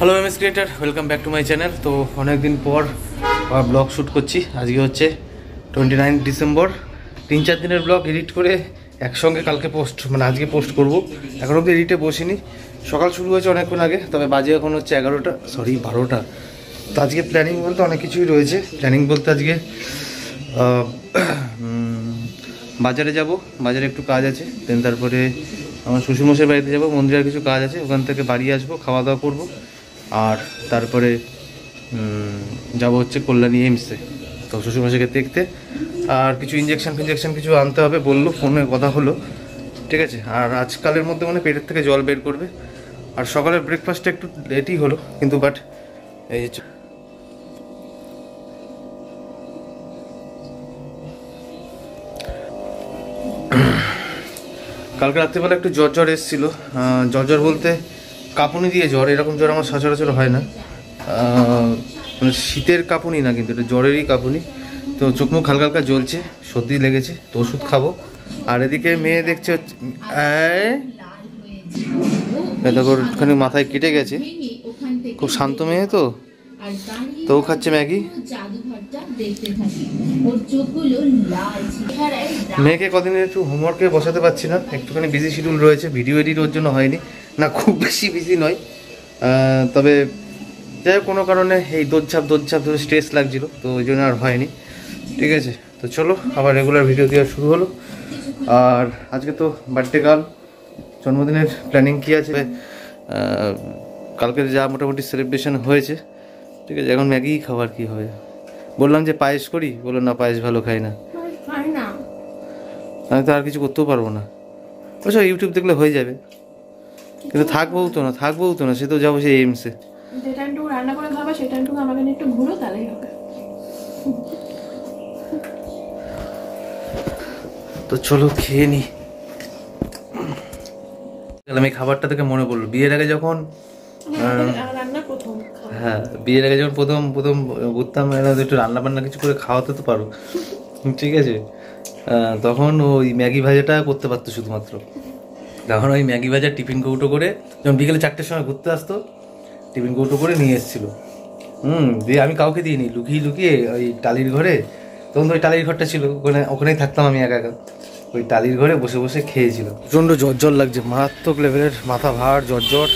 Hello MS creator, welcome back to my channel. তো অনেকদিন পর ব্লগ শ্যুট করছি। আজকে হচ্ছে 29 ডিসেম্বর। 3-4 দিনের ব্লগ এডিট করে একসঙ্গে কালকে আজকে পোস্ট করব। এখন অব্দি এডিটে বসিনি। সকাল শুরু হয়েছে অনেকক্ষণ আগে, তবে বাজে এখন হচ্ছে 12টা। তো আজকে প্ল্যানিং বলতে অনেক কিছুই রয়েছে। প্ল্যানিং বলতে আজকে বাজারে যাব, বাজারে একটু কাজ আছে। দেন তারপরে আমার শ্বশুরমশাইয়ের বাড়িতে যাব, মন্দিরের কিছু কাজ আছে, ওখান থেকে বাড়ি আসবো, খাওয়া দাওয়া করবো। আর তারপরে যাব হচ্ছে কল্যাণী এইমসে, তো শ্বশুরমশাইকে দেখতে। আর কিছু ইঞ্জেকশন কিছু আনতে হবে বললো, ফোনে কথা হলো, ঠিক আছে। আর আজকালের মধ্যে মানে পেটের থেকে জল বের করবে। আর সকালের ব্রেকফাস্টটা একটু লেটই হলো, কিন্তু বাট এই কালকে রাত্রিবেলা একটু জ্বর এসেছিলো। জ্বর বলতে কাঁপুনি দিয়ে জ্বর, এরকম জ্বর আমার সচরাচর হয় না। মানে শীতের কাঁপুনি না, কিন্তু এটা জ্বরেরই কাঁপুনি। তো চোখ মুখ হালকা হালকা জ্বলছে, সর্দি লেগেছে, তো ওষুধ খাবো। আর এদিকে মেয়ে দেখছে হচ্ছে ওখানে মাথায় কেটে গেছে, খুব শান্ত মেয়ে, তো ও খাচ্ছে ম্যাগি। মেয়েকে কদিন একটু হোমওয়ার্কে বসাতে পারছি না, একটুখানি বিজি শিডিউল রয়েছে, ভিডিও এডিট ওর জন্য হয়নি। না খুব বেশি বিজি নয়, তবে যাই হোক কোনো কারণে এই দৌড়ঝাঁপ ধরে স্ট্রেস লাগছিল, তো ওই জন্য আর হয়নি। ঠিক আছে, তো চলো আবার রেগুলার ভিডিও দেওয়া শুরু হলো। আর আজকে তো বার্থডে গার্ল, জন্মদিনের প্ল্যানিং কী আছে? কালকে যা মোটামুটি সেলিব্রেশন হয়েছে, ঠিক আছে। এখন ম্যাগি খাবার কি হবে, বললাম যে পায়েস করি, বললো না পায়েস ভালো খাই না, আমি তো আর কিছু করতেও পারবো না। ওসব ইউটিউব দেখলে হয়ে যাবে, কিন্তু থাকবো তো না, সে তো যাবো সেই এইমসে। রান্না করে খাবা, সেটা আমাকে একটু ঘুরো, তাহলেই হবে। তো চলো খেয়ে নি। এই খাবারটা থেকে মনে পড়লো, বিয়ের আগে যখন বিয়ের আগে যখন প্রথম ঘুরতাম, একটু রান্না বান্না কিছু করে খাওয়াতে তো পারো, ঠিক আছে। তখন ওই ম্যাগি ভাজাটা করতে পারতো শুধুমাত্র। তখন ওই ম্যাগি ভাজা টিফিন কৌটো করে, যখন বিকেলে 4টের সময় ঘুরতে আসতো, টিফিন কৌটো করে নিয়ে এসেছিলো। দিয়ে আমি কাউকে দিইনি, লুকিয়ে ওই টালির ঘরে, তখন তো ওই টালির ঘরটা ছিল, ওখানেই থাকতাম আমি একা। ওই টালির ঘরে বসে খেয়েছিল। প্রচণ্ড জ্বর লাগছে, মারাত্মক লেভেলের মাথা ভার, জ্বর।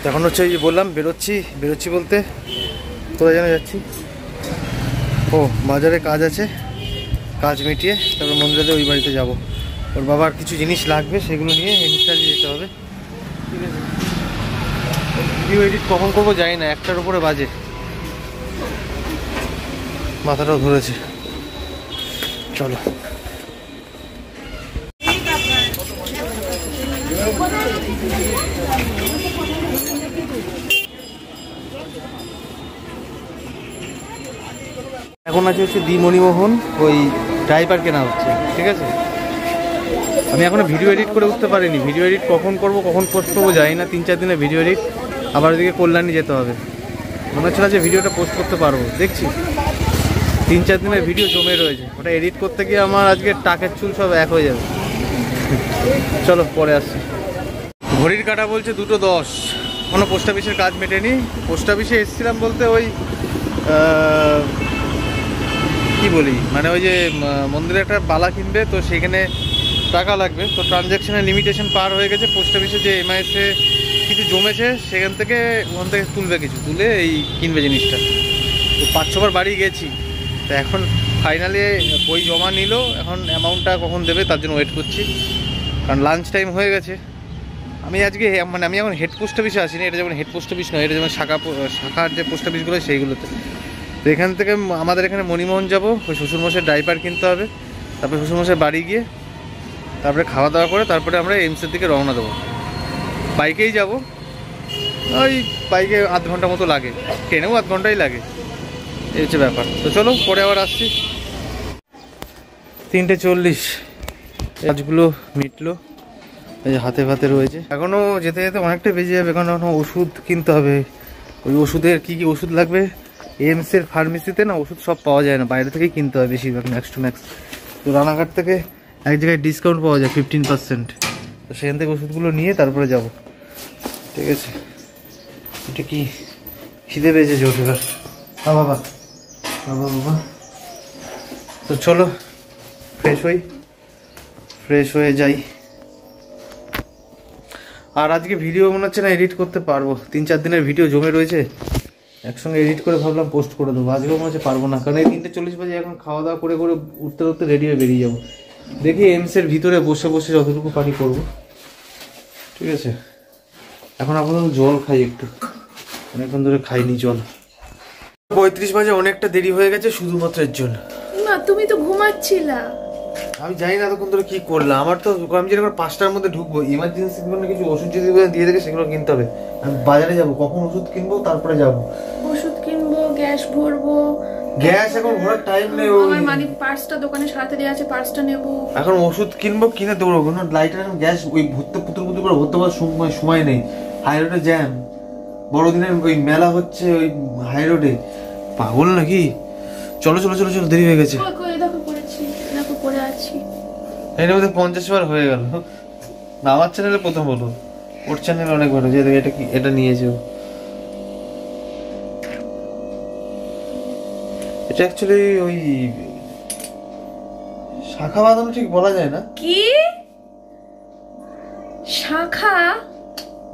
এখন হচ্ছে ওই যে বললাম বেরোচ্ছি বলতে কোথায় যেন যাচ্ছি। ও বাজারে কাজ আছে, কাজ মিটিয়ে তারপর মন্দিরে ওই বাড়িতে যাব। ওর বাবার কিছু জিনিস লাগবে, সেগুলো নিয়ে এডিটে যেতে হবে, ঠিক আছে। ভিডিও এডিট কখন করবো জানি না, 1টার উপরে বাজে, মাথাটাও ধরেছে। চলো এখন আছে হচ্ছে মণিমোহন, ওই ড্রাইভার কেনা হচ্ছে, ঠিক আছে। আমি এখনো ভিডিও এডিট করে উঠতে পারিনি, ভিডিও এডিট কখন করবো কখন পোস্ট করবো জানি না। 3-4 দিনের ভিডিও এডিট, আবার ওদিকে কল্যাণী যেতে হবে। মনে হচ্ছে না যে ভিডিওটা পোস্ট করতে পারবো, দেখছি। 3-4 দিনের ভিডিও জমে রয়েছে, ওটা এডিট করতে গিয়ে আমার আজকে টাকের চুল সব এক হয়ে যাবে। চলো পরে আসছি। ঘড়ির কাঁটা বলছে 2:10, কোনো পোস্ট অফিসের কাজ মেটেনি। পোস্ট অফিসে এসেছিলাম বলতে ওই কি বলি, মানে ওই যে মন্দিরে একটা বালা কিনবে, তো সেখানে টাকা লাগবে, তো ট্রানজ্যাকশনের লিমিটেশন পার হয়ে গেছে। পোস্ট অফিসে যে এমআইএসে কিছু জমেছে, ওখান থেকে তুলবে, কিছু তুলে এই কিনবে জিনিসটা। তো 5-6 বার বাড়ি গেছি, তো এখন ফাইনালি বই জমা নিল, এখন অ্যামাউন্টটা কখন দেবে তার জন্য ওয়েট করছি, কারণ লাঞ্চ টাইম হয়ে গেছে। আমি আজকে আমি এখন হেড পোস্ট অফিসে আসিনি, এটা যেমন হেড পোস্ট অফিস নয়, এটা যেমন শাখার যে পোস্ট অফিসগুলো সেইগুলোতে। তো এখান থেকে আমাদের এখানে মণিমোহন যাবো, ওই শ্বশুরমশাই ডাইপার কিনতে হবে, তারপরে শ্বশুরমশাই বাড়ি গিয়ে তারপরে খাওয়া দাওয়া করে তারপরে আমরা এইমসের দিকে রওনা দেবো। বাইকেই যাব, ওই বাইকে আধ ঘন্টা মতো লাগে, ট্রেনেও আধ ঘন্টাই লাগে, এই হচ্ছে ব্যাপার। তো চলো পরে আবার আসছি। 3:40 কাজগুলো মিটলো, এই যে হাতে রয়েছে। এখনও যেতে অনেকটা বেজে যাবে, কারণ এখনও ওষুধ কিনতে হবে। ওই ওষুধের কী ওষুধ লাগবে, এইমসের ফার্মেসিতে না ওষুধ সব পাওয়া যায় না, বাইরে থেকেই কিনতে হয় বেশিরভাগ, ম্যাক্স টু ম্যাক্স। তো রানাঘাট থেকে এক জায়গায় ডিসকাউন্ট পাওয়া যায় 15%, তো সেখান থেকে ওষুধগুলো নিয়ে তারপরে যাব, ঠিক আছে। এটা কি খিদে পেয়েছে জোর এবার। বাবা বাবা বাবা, তো চলো ফ্রেশ হয়ে যাই। আর আজকে ভিডিও মনে হচ্ছে না এডিট করতে পারবো, 3-4 দিনের ভিডিও জমে রয়েছে, একসঙ্গে এডিট করে ভাবলাম পোস্ট করে দেবো। আজকেও মনে হচ্ছে পারবো না, কারণ এই 3:40 বাজে, এখন খাওয়া দাওয়া করে উঠতে রেডি হয়ে বেরিয়ে যাবো। দেখি এমসের ভিতরে বসে বসে যতটুকু পারি করবো, ঠিক আছে। এখন আপাতত জল খাই একটু, অনেকক্ষণ ধরে খাইনি জল। 35 বাজে, অনেকটা দেরি হয়ে গেছে শুধুমাত্র এর জন্য। না তুমি তো ঘুমাচ্ছিলা। আমি জানি না এতক্ষণ ধরে কি করলাম। আমার তো আমি যেরকম 5টার মধ্যে ঢুকবো, ইমার্জেন্সি কোনো কিছু ওষুধ যদি দিয়ে দেখে সেগুলো কিনতে হবে। আমি বাজারে যাবো, কখন ওষুধ কিনবো তারপরে যাবো। ওষুধ কিনবো, গ্যাস ভরবো। গ্যাস এখন ভরার টাইম নেই। আমার মানে পার্সটা দোকানে সাথে দেওয়া আছে, পার্সটা নেবো। এখন ওষুধ কিনবো, কিনে দৌড়বো। লাইটার গ্যাস ওই পুতুর করে ভরতে পারার সময় নেই। হাই রোডে জ্যাম, বড়দিনের ওই মেলা হচ্ছে ওই হাই রোডে, পাগল নাকি? চলো দেরি হয়ে গেছে। দেখো পড়ে আছি। এর মধ্যে 50 বার হয়ে গেল। আমার চ্যানেলে প্রথম হলো, ওর চ্যানেলে অনেক ভালো। যে এটা কি, এটা নিয়েছে এটা অ্যাকচুয়ালি ওই শাখা বাঁধানো, ঠিক বলা যায় না। কি শাখা?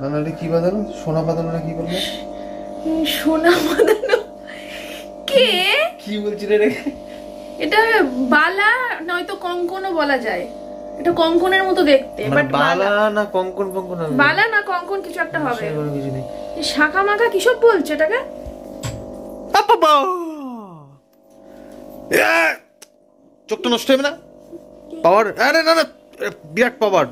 না এটা কি বাঁধানো? সোনা বাঁধানো না কি বলবো? সোনা বাঁধানো? কে কি বলছি রে? এটা বালা নয়তো কঙ্কনও বলা যায়। এটা কঙ্কনের মতো দেখতে, বাট বালা না কঙ্কন বালা না কঙ্কন কিছু একটা হবে। কিছু নেই। শাখা মাখা কিসব বলছে এটাকে? চোখটা নষ্ট হবে না? পাওয়ার, আরে না বিরাট পাওয়ার।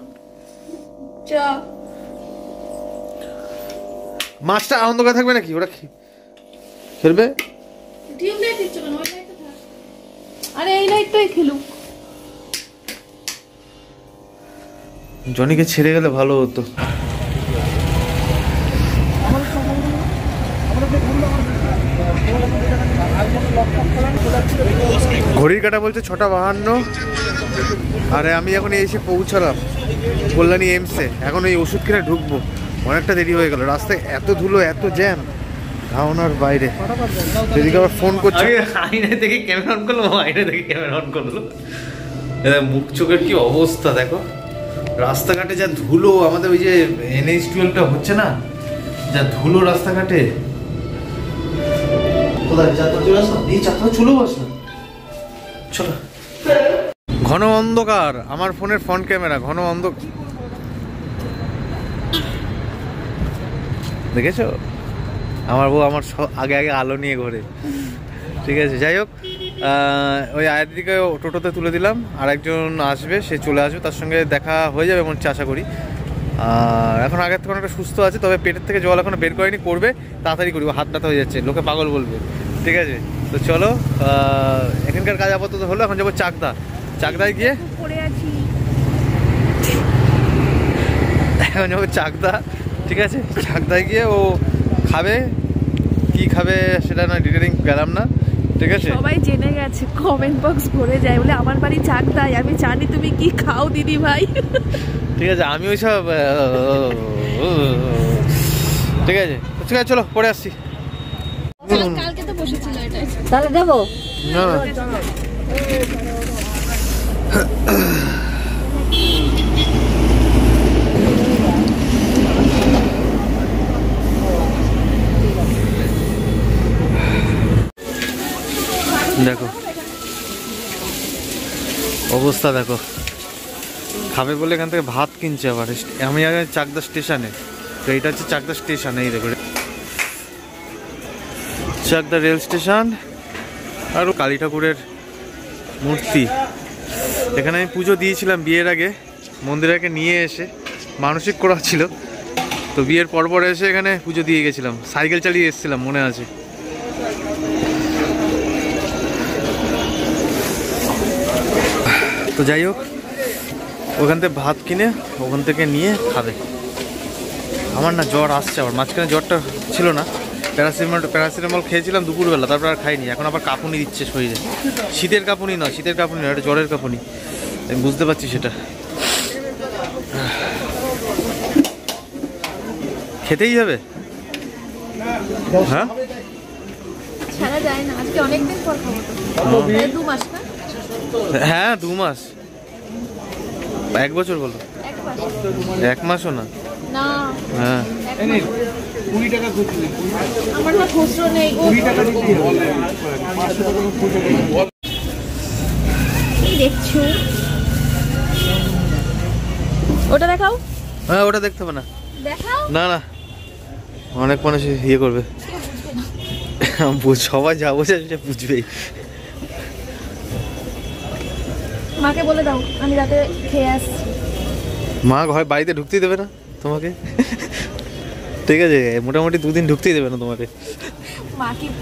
মাছটা আনন্দ করে থাকবে নাকি? ওরা খেলবে। আরে এই লাইটটাই খেলুক। জনিকে ছেড়ে গেলে ভালো হতো। ঘড়ির কাঁটা বলছে 6:52। আরে আমি এখন এসে পৌঁছালাম কল্যাণী এমসে। এখন এই ওষুধ কিনে ঢুকবো, অনেকটা দেরি হয়ে গেল। রাস্তায় এত ধুলো, এত জ্যাম, ধারণার বাইরে। সেদিকে আবার ফোন করছে। আইনে দেখে ক্যামেরা অন করলো, আইনে দেখে ক্যামেরা অন করলো। মুখ চোখের কি অবস্থা দেখো। রাস্তাঘাটে যা ধুলো, আমাদের ওই যে NH-12টা হচ্ছে না, যা ধুলো রাস্তাঘাটে। চলো। ঘন অন্ধকার, আমার ফোনের ফ্রন্ট ক্যামেরা ঘন অন্ধকার, দেখেছো? আমার বউ আমার আগে আলো নিয়ে ঘোরে, ঠিক আছে। যাই হোক, ওই আয়াদিকে টোটোতে তুলে দিলাম, আর একজন আসবে, সে চলে আসবে, তার সঙ্গে দেখা হয়ে যাবে মনে হচ্ছে, আশা করি। আর এখন আগের থেকে অনেকটা সুস্থ আছে, তবে পেটের থেকে জল এখনো বের করেনি, করবে তাড়াতাড়ি করবো, হাত ব্যথা হয়ে যাচ্ছে, লোকে পাগল বলবে, ঠিক আছে। তো চলো, এখানকার কাজ আপাতত হলো, এখন যাবো চাকদায় গিয়ে, এখন যাবো চাকদা, ঠিক আছে। চাকদায় গিয়ে ও খাবে, কি খাবে সেটা না ডিটেলিং গেলাম না, ঠিক আছে। সবাই জেনে গেছে, কমেন্ট বক্স ভরে যায় বলে আমার বাড়ি চাকদায়, আমি জানি তুমি কি খাও দিদি ভাই, ঠিক আছে। আমি ওইসব, ঠিক আছে, ঠিক আছে, চলো পরে আসছি। কালকে তো বসেছিল এটা, তাহলে দেবো না দেখো অবস্থা, দেখো খাবে বলে এখান থেকে ভাত কিনছে আবার। আমি আগে চাকদা স্টেশনে, তো এইটা হচ্ছে চাকদা স্টেশন, এই দেখো চাকদা রেল স্টেশন। আর কালী ঠাকুরের মূর্তি, এখানে আমি পুজো দিয়েছিলাম বিয়ের আগে, মন্দিরকে নিয়ে এসে মানসিক করা ছিল, তো বিয়ের পরপর এসে এখানে পুজো দিয়ে গেছিলাম, সাইকেল চালিয়ে এসেছিলাম, মনে আছে। তো যাই হোক, ওখান থেকে ভাত কিনে ওখান থেকে নিয়ে খাবে। আমার না জ্বর আসছে আবার, মাঝখানে জ্বরটা ছিল না, প্যারাসিটামল খেয়েছিলাম দুপুরবেলা, তারপর আর খাইনি। এখন আবার কাঁপুনি দিচ্ছে শরীরে, শীতের কাঁপুনি নয়, এটা জ্বরের কাঁপুনি, আমি বুঝতে পারছি সেটা। খেতেই হবে, হ্যাঁ ছাড়া যায় না, আজকে অনেকদিন পর খাবো তো। 2 মাস না? হ্যাঁ 2 মাস, 1 বছর বলো। 1 মাসও না। না হ্যাঁ 20 টাকা খুচরো। আমার না খুচরো নেই গো। 20 টাকা দিতে হবে। 500 টাকা খুচরো। কি দেখছো? ওটা দেখাও। হ্যাঁ ওটা দেখতে হবে না। দেখাও। না না, অনেক মানুষ করবে। সবাই যা বোঝে সেটা বুঝবেই। মাকে বলে দাও আমি রাতে খেয়ে আসছি। মা ঘর বাড়িতে ঢুকতেই দেবে না তোমাকে, ঠিক আছে? মোটামুটি 2 দিন ঢুকতেই দেবে না তোমাকে।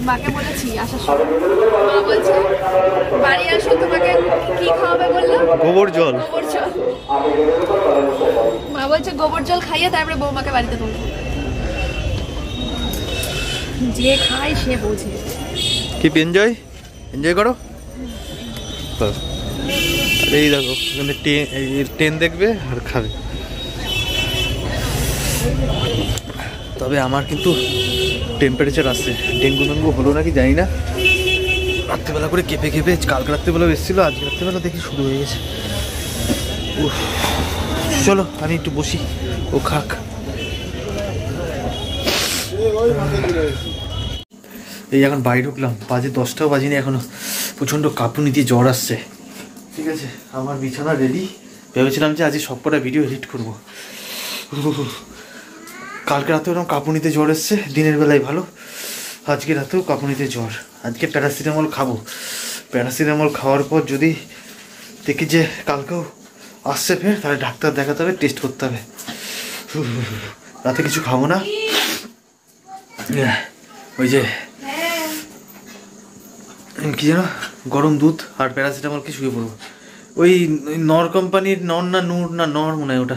মাকে বলেছি আসার সময়, মা বলছে বাড়ি আসো তোমাকে কি খাওয়াবে বললো? গোবর জল। গোবর জল। মা বলছে গোবর জল খাইয়ে তারপরে বৌমাকে বাড়িতে তুলবো। যে খায় সে বোঝে। কি এনজয় করো। এই দেখো এখানে ট্রেন দেখবে আর খাবে। তবে আমার কিন্তু টেম্পারেচার আসছে, ডেঙ্গু মেঙ্গু হলো নাকি জানি না। রাত্রিবেলা করে কেঁপে কালকে রাত্রিবেলা এসেছিলো, আজকে রাত্রিবেলা দেখি শুরু হয়ে গেছে। চলো আমি একটু বসি, ও খাক। এই এখন বাড়ি ঢুকলাম, বাজে 10টাও বাজিনি এখনো, প্রচণ্ড কাঁপুনি দিয়ে জ্বর আসছে। ঠিক আছে আমার বিছানা রেডি। ভেবেছিলাম যে আজকে সবকটা ভিডিও এডিট করবো। কালকে রাতেও এরকম কাঁপুনিতে জ্বর এসছে, দিনের বেলায় ভালো, আজকে রাতেও কাঁপুনিতে জ্বর। আজকে প্যারাসিটামল খাবো, প্যারাসিটামল খাওয়ার পর যদি দেখি যে কালকেও আসছে ফের, তাহলে ডাক্তার দেখাতে হবে, টেস্ট করতে হবে। রাতে কিছু খাবো না, ওই যে কি যেন গরম দুধ আর প্যারাসিটামল কি শুয়ে পড়বো। ওই নর কোম্পানির নর না নূর না নর মনে হয় ওটা,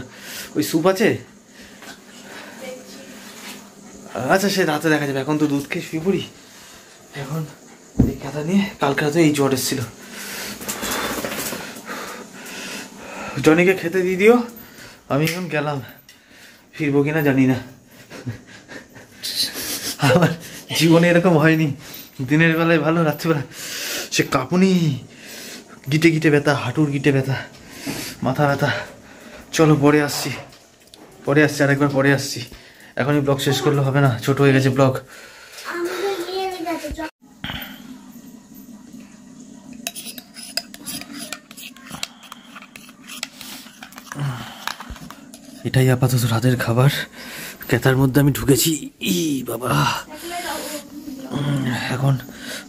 ওই স্যুপ আছে। আচ্ছা সে রাতে দেখা যাবে, এখন তো দুধ খেয়ে শুয়ে পড়ি। এখন এই কথা নিয়ে কালকে রাতে এই জ্বর এসেছিল। জনিকে খেতে দিয়ে দিও, আমি এখন গেলাম, ফিরবো কিনা জানি না। আমার জীবনে এরকম হয়নি, দিনের বেলায় ভালো, রাত্রিবেলা সে কাঁপুনি, গিটে ব্যথা, হাঁটুর গিটে ব্যথা, মাথা ব্যথা। চলো পরে আসছি, আরেকবার পরে আসছি। এখনই ব্লগ শেষ করলে হবে না, ছোট হয়ে গেছে ব্লগ। এটাই আপাতত রাতের খাবার। কেতার মধ্যে আমি ঢুকেছি, ই বাবা। এখন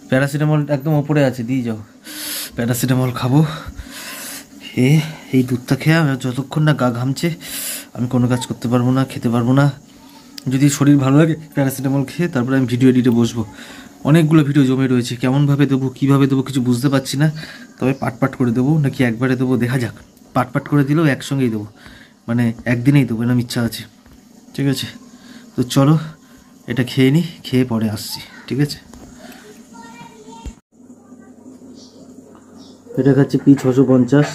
প্যারাসিটামল একদম ওপরে আছে, দিয়ে যাও। প্যারাসিটামল খাবো, এই দুধটা খেয়ে যতক্ষণ না গা ঘামছে আমি কোনো কাজ করতে পারবো না, খেতে পারবো না। যদি শরীর ভালো লাগে প্যারাসিটামল খেয়ে তারপরে আমি ভিডিও এডিটে বসবো। অনেকগুলো ভিডিও জমে রয়েছে, কেমনভাবে দেবো, কীভাবে দেবো কিছু বুঝতে পারছি না। তবে পাট করে দেবো নাকি একবারে দেবো দেখা যাক। পাট করে দিলেও একসঙ্গেই দেবো, মানে একদিনেই দেবো, এরকম ইচ্ছা আছে। ঠিক আছে তো চলো এটা খেয়ে নিই, খেয়ে পরে আসছি। ঠিক আছে, এটা খাচ্ছি পি 650।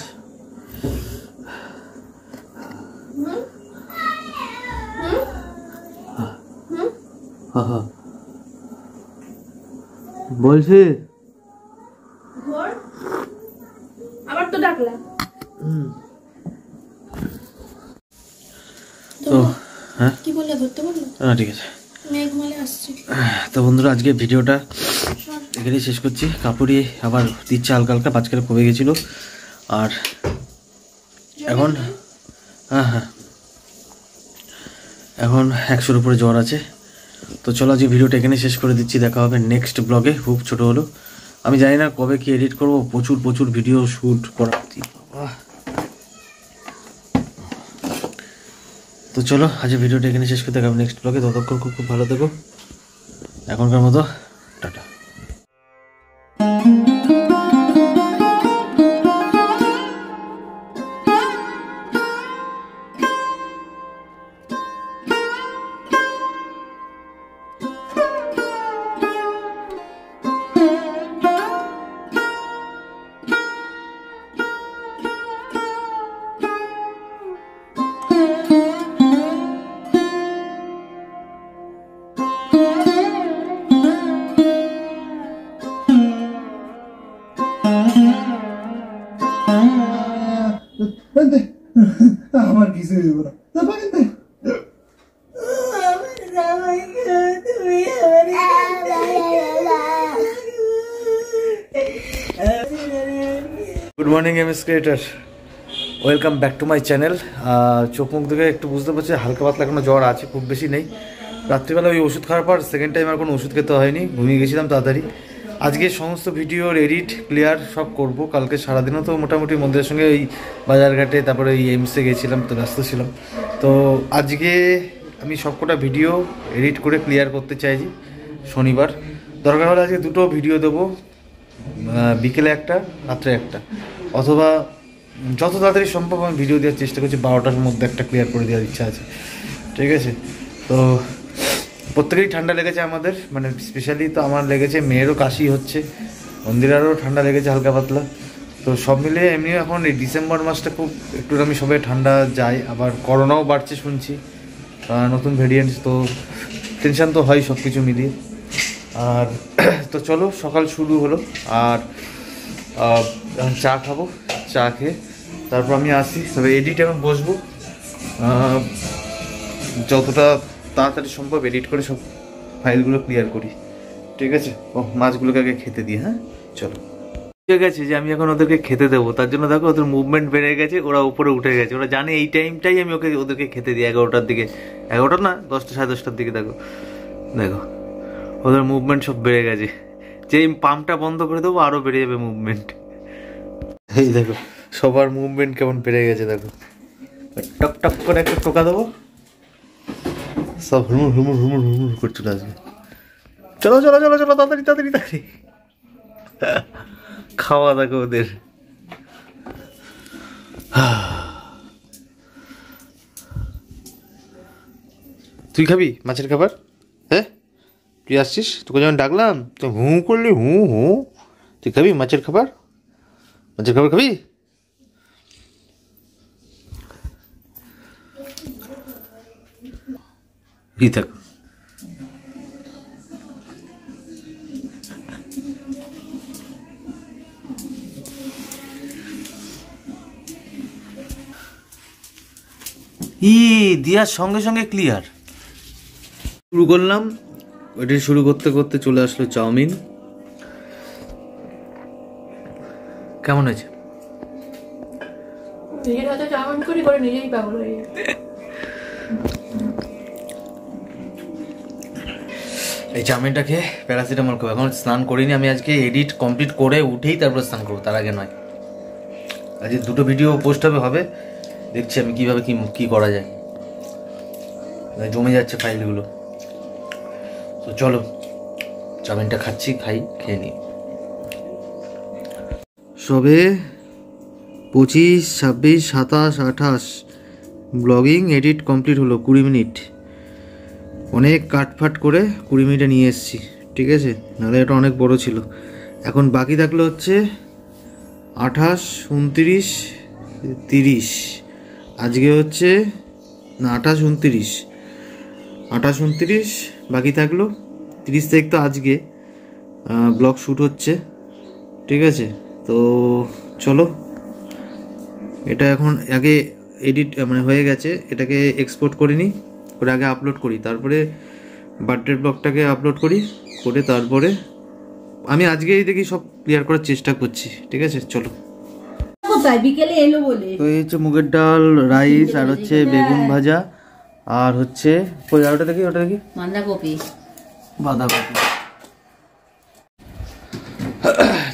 বলছি আবার তো ডাকলা। তো হ্যাঁ কি বললে, ধরতে বললো? ঠিক আছে। মেয়ে ঘুমালে আসছে। তো বন্ধুরা আজকে ভিডিওটা এখানেই শেষ করছি। কাপড়ি আবার দিচ্ছে হালকা হালকা, বাজকালে কমে গেছিলো। আর এখন হ্যাঁ এখন 100-র উপরে জ্বর আছে। তো চলো আজকে ভিডিওটা এখানে শেষ করে দিচ্ছি, দেখা হবে নেক্সট ব্লগে। খুব ছোট হলো, আমি জানি না কবে কি এডিট করবো, প্রচুর ভিডিও শ্যুট করা। তো চলো আজকে ভিডিওটা এখানে শেষ করে দেখা হবে নেক্সট ব্লগে। ততক্ষণ খুব ভালো থেকো, এখনকার মতো tata. Good morning MS creator, welcome back to my channel. চোখ মুখ থেকে একটু বুঝতে পারছি হালকা পাতলা এখনো জ্বর আছে, খুব বেশি নেই। রাত্রিবেলা ওই ওষুধ খাওয়ার পর সেকেন্ড টাইম আর কোনো ওষুধ খেতে হয়নি, ঘুমিয়ে গেছিলাম তাড়াতাড়ি। আজকে সমস্ত ভিডিওর এডিট ক্লিয়ার সব করব। কালকে সারাদিনও তো মোটামুটি মন্দিরের সঙ্গে ওই বাজারঘাটে, তারপরে ওই এমসে গেছিলাম, তো ব্যস্ত ছিলাম। তো আজকে আমি সবকটা ভিডিও এডিট করে ক্লিয়ার করতে চাইছি। শনিবার দরকার হলে আজকে দুটো ভিডিও দেবো, বিকেলে একটা, রাত্রে একটা, অথবা যত তাড়াতাড়ি সম্ভব আমি ভিডিও দেওয়ার চেষ্টা করছি। 12টার মধ্যে একটা ক্লিয়ার করে দেওয়ার ইচ্ছা আছে, ঠিক আছে? তো প্রত্যেকেরই ঠান্ডা লেগেছে আমাদের, মানে স্পেশালি তো আমার লেগেছে, মেয়েরও কাশি হচ্ছে, মন্দিরারও ঠান্ডা লেগেছে হালকা পাতলা। তো সব মিলিয়ে এমনিও এখন এই ডিসেম্বর মাসটা খুব একটু আমি সবাই ঠান্ডা যায়, আবার করোনাও বাড়ছে শুনছি, নতুন ভেরিয়েন্টস, তো টেনশান তো হয় সব কিছু মিলিয়ে। আর তো চলো সকাল শুরু হলো, আর চা খাবো, চা খেয়ে তারপর আমি আসি। তবে এডিট এখন বসবো, যতটা তাড়াতাড়ি সম্ভব এডিট করে সব ফাইলগুলো ক্লিয়ার করি, ঠিক আছে? ও মাছগুলোকে আগে খেতে দিই। হ্যাঁ চলো। ঠিক আছে যে আমি এখন ওদেরকে খেতে দেবো, তার জন্য দেখো ওদের মুভমেন্ট বেড়ে গেছে, ওরা উপরে উঠে গেছে। ওরা জানে এই টাইমটাই আমি ওদেরকে খেতে দিই, 11টার দিকে, 11টা না 10টা, 10:30টার দিকে। দেখো দেখো ওদের মুভমেন্ট সব বেড়ে গেছে। যে পাম্পটা বন্ধ করে দেবো আরও বেড়ে যাবে মুভমেন্ট। এই দেখো সবার মুভমেন্ট কেমন বেড়ে গেছে, দেখো টক টক করে একটা টোকা দেবো, সব হুমুর হুমুর হুমুর হুমুর করে চলে আসবে। চলো চলো চলো চলো, তাড়াতাড়ি তাড়াতাড়ি তাড়াতাড়ি খাওয়া দেখো ওদের। তুই খাবি মাছের খাবার? হ্যাঁ তুই আসছিস, তোকে যখন ডাকলাম তো হু করলি, হু হু। তুই খাবি মাছের খাবার? মাছের খাবার খাবি? এই থাক। দিয়ার সঙ্গে সঙ্গে ক্লিয়ার শুরু করলাম। ওইটা শুরু করতে করতে চলে আসলো চাউমিন। কেমন আছে? এই চাউমিনটা খেয়ে প্যারাসিটামল খাবো। এখন স্নান করিনি আমি, আজকে এডিট কমপ্লিট করে উঠেই তারপর স্নান করবো, তার আগে নয়। আজকে দুটো ভিডিও পোস্ট হবে, দেখছি আমি কিভাবে কি করা যায়, জমে যাচ্ছে ফাইলগুলো। তো চলো চাউমিনটা খাচ্ছি, খেয়ে নিই। সবে 25, 26, 27, 28 ব্লগিং এডিট কমপ্লিট হলো, 20 মিনিট। অনেক কাটফাট করে 20 মিনিটে নিয়ে এসেছি, ঠিক আছে? নাহলে এটা অনেক বড় ছিল। এখন বাকি থাকলে হচ্ছে 28, 29, 30। আজকে হচ্ছে না 28, 29 বাকি থাকলো। 30 তারিখ তো আজকে ব্লগ শ্যুট হচ্ছে, ঠিক আছে? তো চলো এটা এখন আগে এডিট মানে হয়ে গেছে, এটাকে এক্সপোর্ট করে নিই, করে আগে আপলোড করি, তারপরে বার্থডে ব্লগটাকে আপলোড করি, করে তারপরে আমি আজকেই দেখি সব ক্লিয়ার করার চেষ্টা করছি, ঠিক আছে? চলো। তো এই হচ্ছে মুগের ডাল, রাইস, আর হচ্ছে বেগুন ভাজা, আর হচ্ছে ওটা দেখি বাঁধাকপি।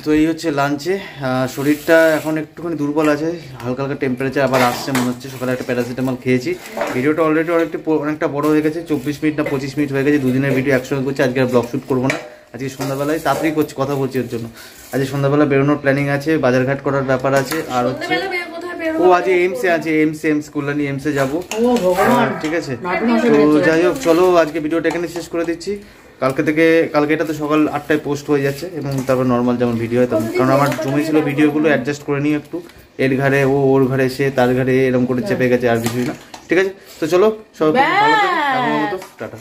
তো এই হচ্ছে লাঞ্চে। শরীরটা এখন একটুখানি দুর্বল আছে, হালকা হালকা টেম্পারেচার আবার আসছে মনে হচ্ছে। সকালে একটা প্যারাসিটামল খেয়েছি। ভিডিওটা অলরেডি অনেকটা বড় হয়ে গেছে, 24 মিনিট না 25 মিনিট হয়ে গেছে। দুদিনের ভিডিও একসঙ্গে করছি। আজকে আর ব্লগ শ্যুট করবো না, আজকে সন্ধ্যাবেলায় তাড়াতাড়ি করছি, কথা বলছি ওর জন্য। আজকে সন্ধ্যাবেলা বেরোনোর প্ল্যানিং আছে, বাজারঘাট করার ব্যাপার আছে। আর হচ্ছে ও আজ এমসে আছে, এমস কল্যাণী এমসে যাবো, ঠিক আছে? তো যাই হোক চলো আজকে ভিডিওটা এখানে শেষ করে দিচ্ছি। কালকে এটা তো সকাল 8টায় পোস্ট হয়ে যাচ্ছে, এবং তারপর নর্মাল যেমন ভিডিও হয় তেমন, কারণ আমার জমেছিল ভিডিওগুলো অ্যাডজাস্ট করে নিই একটু। এর ঘাড়ে ও, ওর ঘাড়ে সে, তার ঘাড়ে, এরকম করে চেপে গেছে, আর কিছুই না, ঠিক আছে? তো চলো সবাই ভালো থাকো, টাটা।